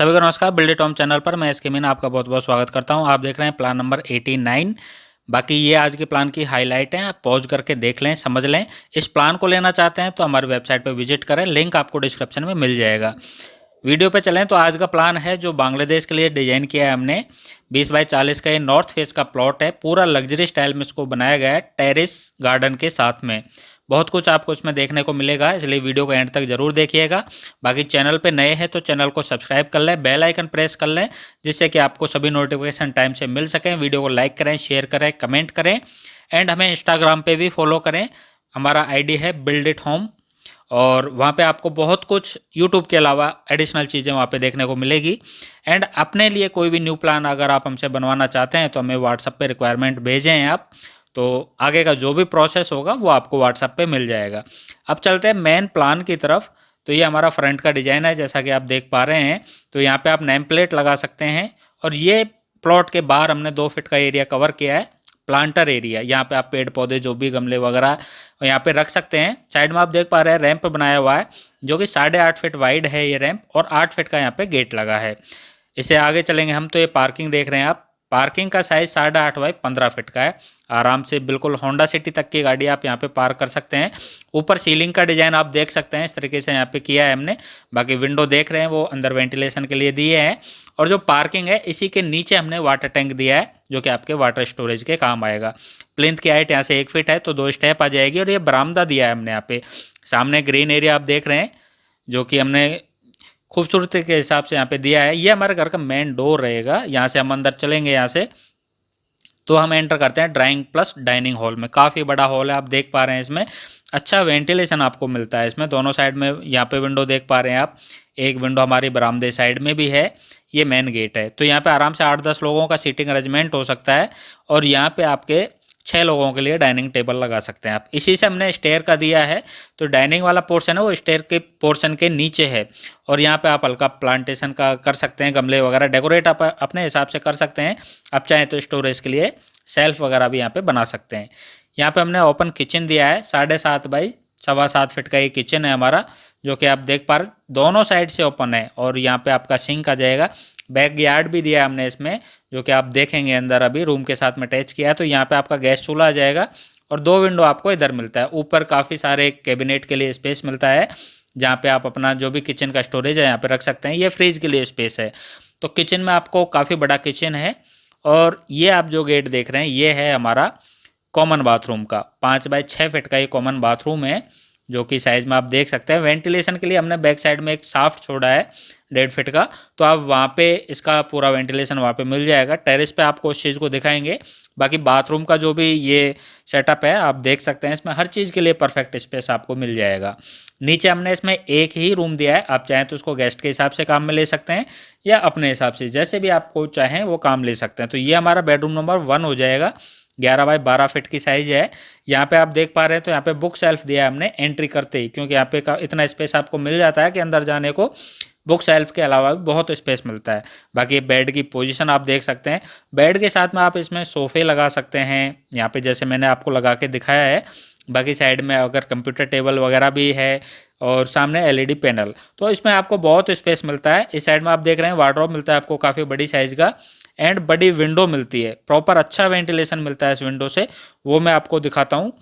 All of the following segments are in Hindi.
सभी को नमस्कार। बिल्ड इट होम चैनल पर मैं एसके मीना आपका बहुत बहुत स्वागत करता हूं। आप देख रहे हैं प्लान नंबर 89। बाकी ये आज के प्लान की हाईलाइट है, आप पॉज करके देख लें, समझ लें। इस प्लान को लेना चाहते हैं तो हमारी वेबसाइट पर विजिट करें, लिंक आपको डिस्क्रिप्शन में मिल जाएगा। वीडियो पे चलें तो आज का प्लान है जो बांग्लादेश के लिए डिजाइन किया है हमने। 20 बाई 40 का ये नॉर्थ फेस का प्लॉट है, पूरा लग्जरी स्टाइल में इसको बनाया गया है, टेरेस गार्डन के साथ में। बहुत कुछ आपको इसमें देखने को मिलेगा, इसलिए वीडियो को एंड तक जरूर देखिएगा। बाकी चैनल पे नए हैं तो चैनल को सब्सक्राइब कर लें, बेल आइकन प्रेस कर लें, जिससे कि आपको सभी नोटिफिकेशन टाइम से मिल सकें। वीडियो को लाइक करें, शेयर करें, कमेंट करें एंड हमें इंस्टाग्राम पे भी फॉलो करें। हमारा आईडी है बिल्ड इट होम और वहाँ पे आपको बहुत कुछ यूट्यूब के अलावा एडिशनल चीज़ें वहाँ पे देखने को मिलेगी। एंड अपने लिए कोई भी न्यू प्लान अगर आप हमसे बनवाना चाहते हैं तो हमें व्हाट्सएप पे रिक्वायरमेंट भेजें आप, तो आगे का जो भी प्रोसेस होगा वो आपको व्हाट्सएप पे मिल जाएगा। अब चलते हैं मेन प्लान की तरफ। तो ये हमारा फ्रंट का डिज़ाइन है, जैसा कि आप देख पा रहे हैं। तो यहाँ पे आप नेम प्लेट लगा सकते हैं और ये प्लॉट के बाहर हमने 2 फीट का एरिया कवर किया है, प्लांटर एरिया। यहाँ पे आप पेड़ पौधे जो भी गमले वगैरह यहाँ पे रख सकते हैं। साइड में आप देख पा रहे हैं रैंप बनाया हुआ है, जो कि 8.5 फीट वाइड है ये रैंप, और 8 फीट का यहाँ पे गेट लगा है। इसे आगे चलेंगे हम तो ये पार्किंग देख रहे हैं आप। पार्किंग का साइज 8.5 बाई 15 फीट का है। आराम से बिल्कुल होंडा सिटी तक की गाड़ी आप यहाँ पे पार्क कर सकते हैं। ऊपर सीलिंग का डिज़ाइन आप देख सकते हैं, इस तरीके से यहाँ पे किया है हमने। बाकी विंडो देख रहे हैं वो अंदर वेंटिलेशन के लिए दिए हैं। और जो पार्किंग है इसी के नीचे हमने वाटर टैंक दिया है, जो कि आपके वाटर स्टोरेज के काम आएगा। प्लिंथ की हाइट यहाँ से 1 फीट है तो 2 स्टेप आ जाएगी। और ये बरामदा दिया है हमने यहाँ पे। सामने ग्रीन एरिया आप देख रहे हैं, जो कि हमने खूबसूरती के हिसाब से यहाँ पे दिया है। ये हमारे घर का मेन डोर रहेगा। यहाँ से हम अंदर चलेंगे, यहाँ से तो हम एंटर करते हैं ड्राइंग प्लस डाइनिंग हॉल में। काफ़ी बड़ा हॉल है, आप देख पा रहे हैं। इसमें अच्छा वेंटिलेशन आपको मिलता है। इसमें दोनों साइड में यहाँ पे विंडो देख पा रहे हैं आप। एक विंडो हमारी बरामदे साइड में भी है। ये मेन गेट है, तो यहाँ पे आराम से 8-10 लोगों का सीटिंग अरेंजमेंट हो सकता है। और यहाँ पे आपके 6 लोगों के लिए डाइनिंग टेबल लगा सकते हैं आप। इसी से हमने स्टेयर का दिया है, तो डाइनिंग वाला पोर्शन है वो स्टेयर के पोर्शन के नीचे है। और यहाँ पे आप हल्का प्लांटेशन का कर सकते हैं, गमले वगैरह डेकोरेट आप अपने हिसाब से कर सकते हैं। आप चाहें तो स्टोरेज के लिए सेल्फ वगैरह भी यहाँ पे बना सकते हैं। यहाँ पे हमने ओपन किचन दिया है, 7.5 बाई 7.25 फीट का ये किचन है हमारा, जो कि आप देख पा रहे दोनों साइड से ओपन है। और यहाँ पे आपका सिंक आ जाएगा। बैक यार्ड भी दिया है हमने इसमें, जो कि आप देखेंगे अंदर अभी रूम के साथ में अटैच किया है। तो यहाँ पे आपका गैस चूल्हा आ जाएगा और 2 विंडो आपको इधर मिलता है। ऊपर काफ़ी सारे कैबिनेट के लिए स्पेस मिलता है, जहाँ पे आप अपना जो भी किचन का स्टोरेज है यहाँ पे रख सकते हैं। ये फ्रिज के लिए स्पेस है। तो किचन में आपको काफ़ी बड़ा किचन है। और ये आप जो गेट देख रहे हैं ये है हमारा कॉमन बाथरूम का। 5 बाई 6 फीट का ये कॉमन बाथरूम है, जो कि साइज़ में आप देख सकते हैं। वेंटिलेशन के लिए हमने बैक साइड में एक शाफ्ट छोड़ा है 1.5 फीट का, तो आप वहाँ पे इसका पूरा वेंटिलेशन वहाँ पे मिल जाएगा। टेरेस पे आपको उस चीज़ को दिखाएंगे। बाकी बाथरूम का जो भी ये सेटअप है आप देख सकते हैं, इसमें हर चीज़ के लिए परफेक्ट स्पेस आपको मिल जाएगा। नीचे हमने इसमें एक ही रूम दिया है, आप चाहें तो उसको गेस्ट के हिसाब से काम में ले सकते हैं या अपने हिसाब से जैसे भी आपको चाहें वो काम ले सकते हैं। तो ये हमारा बेडरूम नंबर 1 हो जाएगा। 11 बाई 12 फीट की साइज़ है। यहाँ पे आप देख पा रहे हैं, तो यहाँ पे बुक शेल्फ दिया है हमने एंट्री करते ही, क्योंकि यहाँ पे इतना स्पेस आपको मिल जाता है कि अंदर जाने को बुक शेल्फ के अलावा भी बहुत स्पेस मिलता है। बाकी बेड की पोजीशन आप देख सकते हैं। बेड के साथ में आप इसमें सोफ़े लगा सकते हैं, यहाँ पे जैसे मैंने आपको लगा के दिखाया है। बाकी साइड में अगर कंप्यूटर टेबल वगैरह भी है और सामने एलईडी पैनल, तो इसमें आपको बहुत स्पेस मिलता है। इस साइड में आप देख रहे हैं वार्डरोब मिलता है आपको काफ़ी बड़ी साइज़ का, एंड बड़ी विंडो मिलती है। प्रॉपर अच्छा वेंटिलेशन मिलता है इस विंडो से, वो मैं आपको दिखाता हूँ।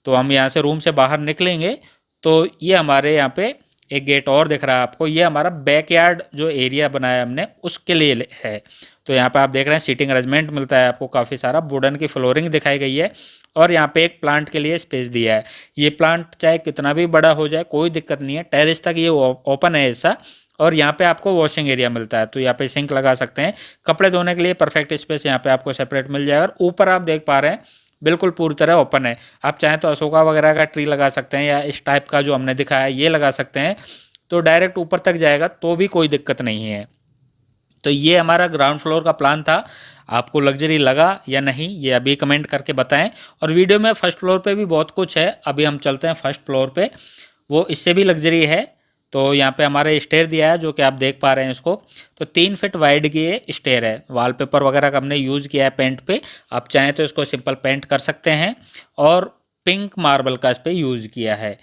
तो हम यहाँ से रूम से बाहर निकलेंगे तो ये हमारे यहाँ पे एक गेट और दिख रहा है आपको। ये हमारा बैकयार्ड जो एरिया बनाया हमने उसके लिए है। तो यहाँ पे आप देख रहे हैं सीटिंग अरेंजमेंट मिलता है आपको काफ़ी सारा। वुडन की फ्लोरिंग दिखाई गई है और यहाँ पे एक प्लांट के लिए स्पेस दिया है। ये प्लांट चाहे कितना भी बड़ा हो जाए कोई दिक्कत नहीं है, टेरेस तक ये ओपन है ऐसा। और यहाँ पे आपको वॉशिंग एरिया मिलता है, तो यहाँ पे सिंक लगा सकते हैं। कपड़े धोने के लिए परफेक्ट स्पेस यहाँ पे आपको सेपरेट मिल जाएगा। और ऊपर आप देख पा रहे हैं बिल्कुल पूरी तरह ओपन है। आप चाहें तो अशोका वगैरह का ट्री लगा सकते हैं या इस टाइप का जो हमने दिखाया है ये लगा सकते हैं, तो डायरेक्ट ऊपर तक जाएगा तो भी कोई दिक्कत नहीं है। तो ये हमारा ग्राउंड फ्लोर का प्लान था। आपको लग्जरी लगा या नहीं ये अभी कमेंट करके बताएं। और वीडियो में फर्स्ट फ्लोर पे भी बहुत कुछ है, अभी हम चलते हैं फर्स्ट फ्लोर पे, वो इससे भी लग्जरी है। तो यहाँ पे हमारे स्टेयर दिया है जो कि आप देख पा रहे हैं इसको। तो 3 फीट वाइड की ये स्टेयर है। वॉलपेपर वगैरह का हमने यूज़ किया है पेंट पे, आप चाहें तो इसको सिंपल पेंट कर सकते हैं। और पिंक मार्बल का इस पर यूज़ किया है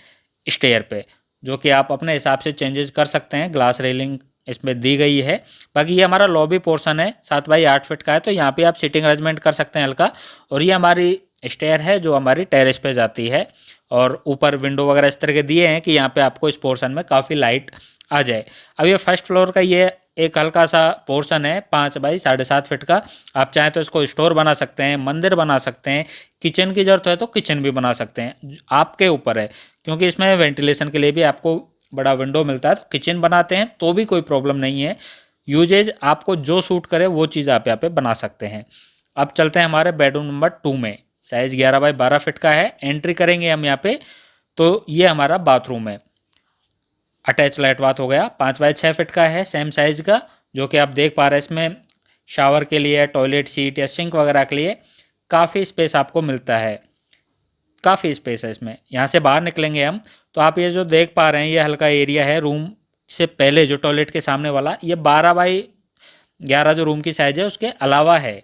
स्टेयर पे, जो कि आप अपने हिसाब से चेंजेस कर सकते हैं। ग्लास रेलिंग इसमें दी गई है। बाकी ये हमारा लॉबी पोर्शन है, 7 बाई 8 फीट का है, तो यहाँ पे आप सीटिंग अरेंजमेंट कर सकते हैं हल्का। और ये हमारी स्टेयर है जो हमारी टेरेस पे जाती है, और ऊपर विंडो वगैरह इस तरह के दिए हैं कि यहाँ पे आपको इस पोर्शन में काफ़ी लाइट आ जाए। अब ये फर्स्ट फ्लोर का ये एक हल्का सा पोर्शन है 5 बाई 7.5 फीट का। आप चाहें तो इसको स्टोर बना सकते हैं, मंदिर बना सकते हैं, किचन की ज़रूरत है तो किचन भी बना सकते हैं, आपके ऊपर है। क्योंकि इसमें वेंटिलेशन के लिए भी आपको बड़ा विंडो मिलता है, तो किचन बनाते हैं तो भी कोई प्रॉब्लम नहीं है। यूजेज आपको जो सूट करे वो चीज़ आप यहाँ पे बना सकते हैं। अब चलते हैं हमारे बेडरूम नंबर 2 में। साइज़ 11 बाई 12 फीट का है। एंट्री करेंगे हम यहाँ पे तो ये हमारा बाथरूम है, अटैच लाइट बाथ हो गया। 5 बाई 6 फीट का है, सेम साइज़ का, जो कि आप देख पा रहे हैं। इसमें शावर के लिए, टॉयलेट सीट या सिंक वगैरह के लिए काफ़ी स्पेस आपको मिलता है, काफ़ी स्पेस है इसमें। यहाँ से बाहर निकलेंगे हम तो आप ये जो देख पा रहे हैं ये हल्का एरिया है रूम से पहले, जो टॉयलेट के सामने वाला, ये 12 बाई 11 जो रूम की साइज़ है उसके अलावा है।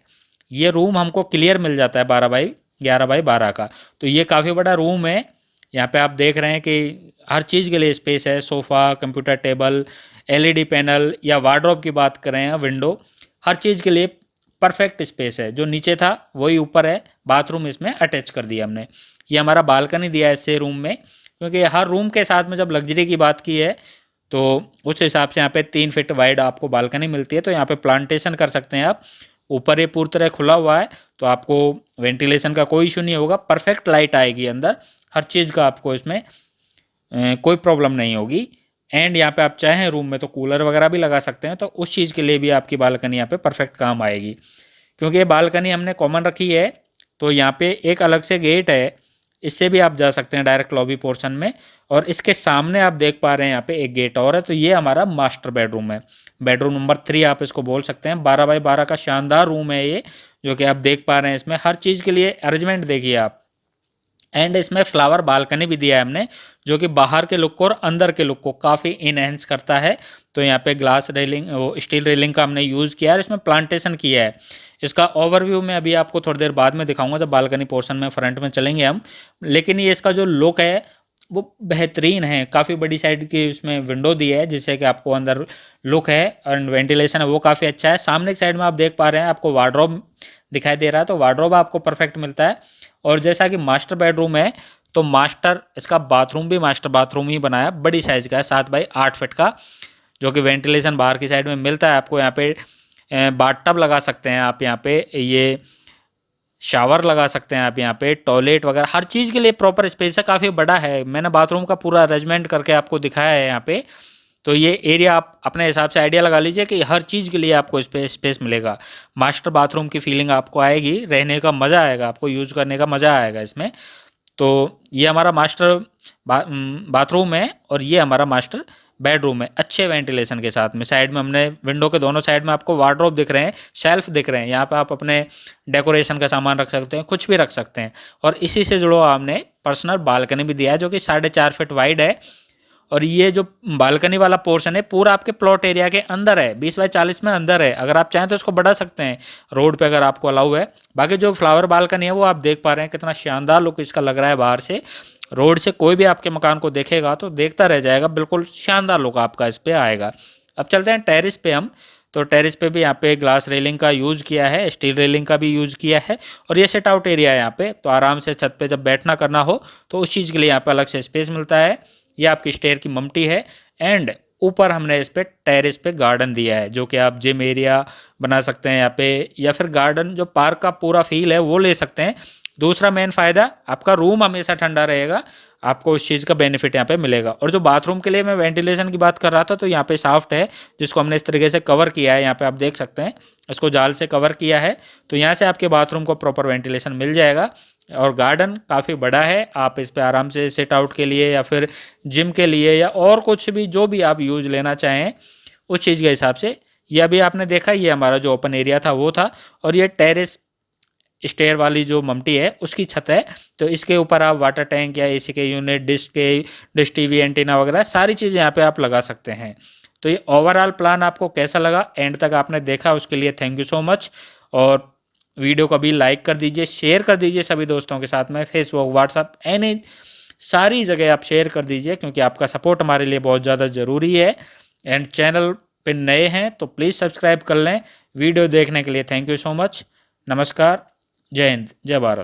ये रूम हमको क्लियर मिल जाता है 12 बाई 11 का। तो ये काफ़ी बड़ा रूम है। यहाँ पे आप देख रहे हैं कि हर चीज़ के लिए स्पेस है, sofa, computer table, LED panel, या वार्डरोब की बात करें या विंडो, हर चीज़ के लिए परफेक्ट स्पेस है। जो नीचे था वही ऊपर है, बाथरूम इसमें अटैच कर दिया हमने। ये हमारा बालकनी दिया है इससे रूम में, क्योंकि हर रूम के साथ में जब लग्जरी की बात की है तो उस हिसाब से यहाँ पे 3 फीट वाइड आपको बालकनी मिलती है। तो यहाँ पे प्लांटेशन कर सकते हैं आप। ऊपर ये पूरी तरह खुला हुआ है तो आपको वेंटिलेशन का कोई इशू नहीं होगा, परफेक्ट लाइट आएगी अंदर, हर चीज़ का आपको इसमें कोई प्रॉब्लम नहीं होगी। एंड यहाँ पे आप चाहें रूम में तो कूलर वगैरह भी लगा सकते हैं, तो उस चीज़ के लिए भी आपकी बालकनी यहाँ पे परफेक्ट काम आएगी। क्योंकि ये बालकनी हमने कॉमन रखी है तो यहाँ पे एक अलग से गेट है, इससे भी आप जा सकते हैं डायरेक्ट लॉबी पोर्शन में। और इसके सामने आप देख पा रहे हैं यहाँ पे एक गेट और है। तो ये हमारा मास्टर बेडरूम है, बेडरूम नंबर 3 आप इसको बोल सकते हैं। 12 बाई 12 का शानदार रूम है ये, जो कि आप देख पा रहे हैं। इसमें हर चीज़ के लिए अरेंजमेंट देखिए आप। एंड इसमें फ्लावर बालकनी भी दिया है हमने, जो कि बाहर के लुक को और अंदर के लुक को काफ़ी इनहेंस करता है। तो यहाँ पे ग्लास रेलिंग, वो स्टील रेलिंग का हमने यूज़ किया है, इसमें प्लांटेशन किया है। इसका ओवरव्यू मैं अभी आपको थोड़ी देर बाद में दिखाऊंगा जब बालकनी पोर्शन में फ्रंट में चलेंगे हम। लेकिन ये इसका जो लुक है वो बेहतरीन है। काफ़ी बड़ी साइड की इसमें विंडो दी है जिससे कि आपको अंदर लुक है, और वेंटिलेशन है वो काफ़ी अच्छा है। सामने की साइड में आप देख पा रहे हैं आपको वार्डरोब दिखाई दे रहा है, तो वार्डरोब आपको परफेक्ट मिलता है। और जैसा कि मास्टर बेडरूम है तो मास्टर इसका बाथरूम भी मास्टर बाथरूम ही बनाया, बड़ी साइज़ का है, 7 बाई 8 फीट का, जो कि वेंटिलेशन बाहर की साइड में मिलता है आपको। यहाँ पे बाथटब लगा सकते हैं आप, यहाँ पे ये शावर लगा सकते हैं आप, यहाँ पे टॉयलेट वगैरह हर चीज़ के लिए प्रॉपर स्पेस है, काफ़ी बड़ा है। मैंने बाथरूम का पूरा अरेंजमेंट करके आपको दिखाया है यहाँ पे। तो ये एरिया आप अपने हिसाब से आइडिया लगा लीजिए कि हर चीज़ के लिए आपको स्पेस मिलेगा। मास्टर बाथरूम की फीलिंग आपको आएगी, रहने का मज़ा आएगा, आपको यूज़ करने का मज़ा आएगा इसमें। तो ये हमारा मास्टर बाथरूम है और ये हमारा मास्टर बेडरूम है, अच्छे वेंटिलेशन के साथ में। साइड में हमने विंडो के दोनों साइड में आपको वार्डरोब दिख रहे हैं, शेल्फ दिख रहे हैं, यहाँ पे आप अपने डेकोरेशन का सामान रख सकते हैं, कुछ भी रख सकते हैं। और इसी से जुड़ो हमने पर्सनल बालकनी भी दिया है, जो कि 4.5 फीट वाइड है। और ये जो बालकनी वाला पोर्शन है पूरा आपके प्लॉट एरिया के अंदर है, 20 बाई 40 में अंदर है। अगर आप चाहें तो इसको बढ़ा सकते हैं रोड पे, अगर आपको अलाउ है। बाकी जो फ्लावर बालकनी है वो आप देख पा रहे हैं कितना शानदार लुक इसका लग रहा है बाहर से। रोड से कोई भी आपके मकान को देखेगा तो देखता रह जाएगा, बिल्कुल शानदार लुक आपका इस पर आएगा। अब चलते हैं टेरिस पे हम। तो टेरिस पे भी यहाँ पे ग्लास रेलिंग का यूज़ किया है, स्टील रेलिंग का भी यूज़ किया है। और ये सेट आउट एरिया है यहाँ पे, तो आराम से छत पे जब बैठना करना हो तो उस चीज़ के लिए यहाँ पे अलग से स्पेस मिलता है। ये आपकी स्टेयर की ममटी है। एंड ऊपर हमने इस पे टेरिस पे गार्डन दिया है, जो कि आप जिम एरिया बना सकते हैं यहाँ पे, या फिर गार्डन जो पार्क का पूरा फील है वो ले सकते हैं। दूसरा मेन फ़ायदा, आपका रूम हमेशा ठंडा रहेगा, आपको उस चीज़ का बेनिफिट यहाँ पे मिलेगा। और जो बाथरूम के लिए मैं वेंटिलेशन की बात कर रहा था, तो यहाँ पे साफ्ट है जिसको हमने इस तरीके से कवर किया है। यहाँ पे आप देख सकते हैं इसको जाल से कवर किया है, तो यहाँ से आपके बाथरूम को प्रॉपर वेंटिलेशन मिल जाएगा। और गार्डन काफ़ी बड़ा है, आप इस पे आराम से सिट आउट के लिए या फिर जिम के लिए या और कुछ भी जो भी आप यूज़ लेना चाहें उस चीज़ के हिसाब से। ये अभी आपने देखा, ये हमारा जो ओपन एरिया था वो था। और ये टेरेस स्टेयर वाली जो ममटी है उसकी छत है, तो इसके ऊपर आप वाटर टैंक या एसी के यूनिट, डिश टीवी एंटीना वगैरह सारी चीज़ें यहाँ पे आप लगा सकते हैं। तो ये ओवरऑल प्लान आपको कैसा लगा, एंड तक आपने देखा उसके लिए थैंक यू सो मच। और वीडियो को भी लाइक कर दीजिए, शेयर कर दीजिए सभी दोस्तों के साथ में, फेसबुक, व्हाट्सअप, एनी सारी जगह आप शेयर कर दीजिए, क्योंकि आपका सपोर्ट हमारे लिए बहुत ज़्यादा ज़रूरी है। एंड चैनल पे नए हैं तो प्लीज़ सब्सक्राइब कर लें। वीडियो देखने के लिए थैंक यू सो मच। नमस्कार, जय हिंद, जय भारत।